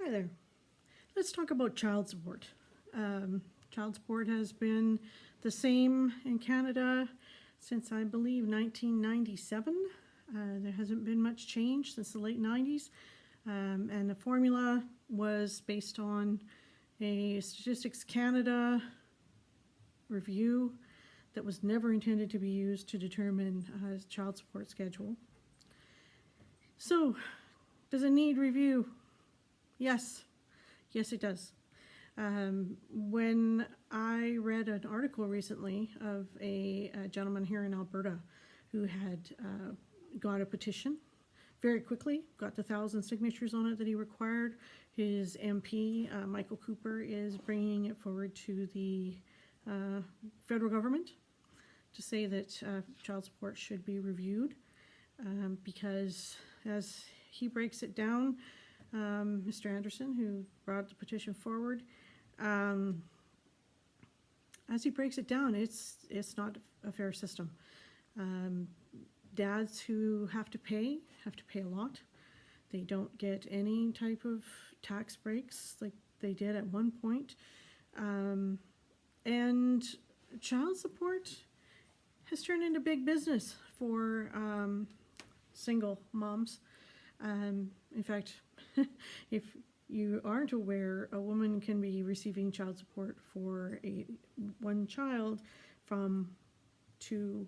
Hi there. Let's talk about child support. Child support has been the same in Canada since, I believe, 1997. There hasn't been much change since the late 90s. And the formula was based on a Statistics Canada review that was never intended to be used to determine a child support schedule. So, does it need review? Yes. Yes, it does. When I read an article recently of a gentleman here in Alberta who had got a petition very quickly, got the 1,000 signatures on it that he required. His MP, Michael Cooper, is bringing it forward to the federal government to say that child support should be reviewed because, as he breaks it down, Mr. Anderson, who brought the petition forward, as he breaks it down, it's not a fair system. Dads who have to pay a lot. They don't get any type of tax breaks like they did at one point. And child support has turned into big business for single moms. In fact, if you aren't aware, a woman can be receiving child support for one child from 2,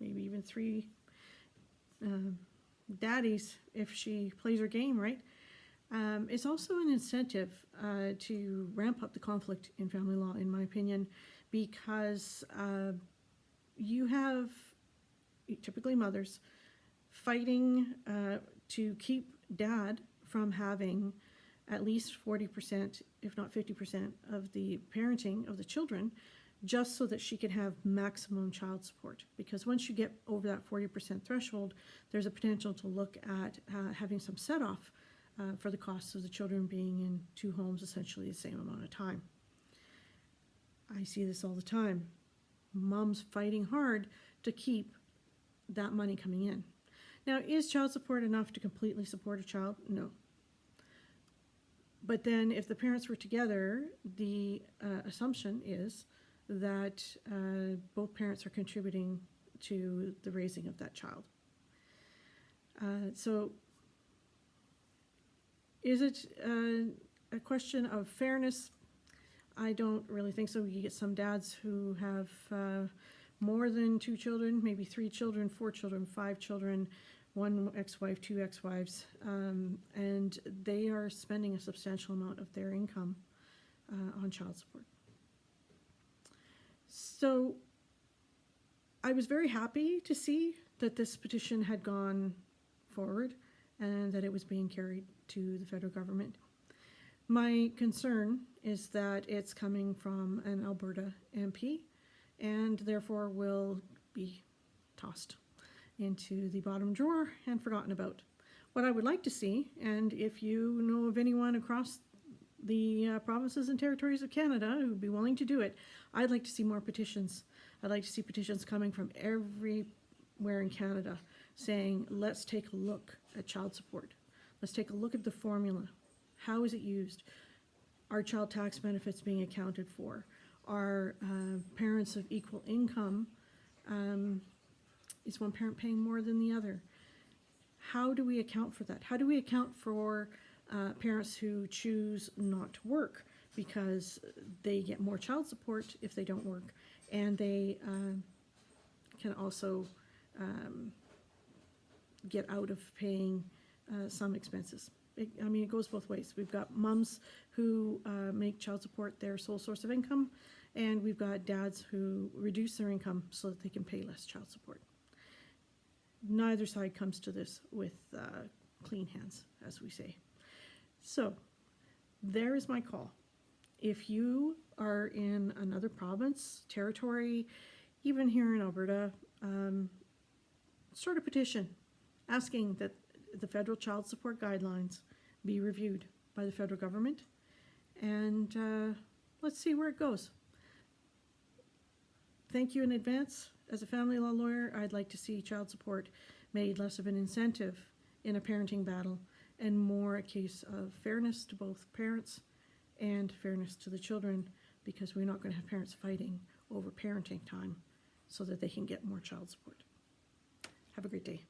maybe even 3 daddies if she plays her game right. It's also an incentive to ramp up the conflict in family law, in my opinion, because you have typically mothers fighting to keep dad from having at least 40%, if not 50%, of the parenting of the children, just so that she can have maximum child support. Because once you get over that 40% threshold, there's a potential to look at having some set off for the costs of the children being in 2 homes essentially the same amount of time. I see this all the time. Moms fighting hard to keep that money coming in. Now, is child support enough to completely support a child? No. But then if the parents were together, the assumption is that both parents are contributing to the raising of that child. So is it a question of fairness? I don't really think so. You get some dads who have more than 2 children, maybe 3 children, 4 children, 5 children, 1 ex-wife, 2 ex-wives, and they are spending a substantial amount of their income on child support. So I was very happy to see that this petition had gone forward and that it was being carried to the federal government. My concern is that it's coming from an Alberta MP and therefore will be tossed into the bottom drawer and forgotten about. What I would like to see, and if you know of anyone across the provinces and territories of Canada who would be willing to do it, I'd like to see more petitions. I'd like to see petitions coming from everywhere in Canada saying, let's take a look at child support. Let's take a look at the formula. How is it used? Are child tax benefits being accounted for? Are parents of equal income, is one parent paying more than the other? How do we account for that? How do we account for parents who choose not to work because they get more child support if they don't work, and they can also get out of paying some expenses? It goes both ways. We've got moms who make child support their sole source of income, and we've got dads who reduce their income so that they can pay less child support. Neither side comes to this with clean hands, as we say. So there is my call. If you are in another province, territory, even here in Alberta, start a petition asking that the federal child support guidelines be reviewed by the federal government, and let's see where it goes. Thank you in advance. As a family law lawyer, I'd like to see child support made less of an incentive in a parenting battle and more a case of fairness to both parents and fairness to the children, because we're not going to have parents fighting over parenting time so that they can get more child support. Have a great day.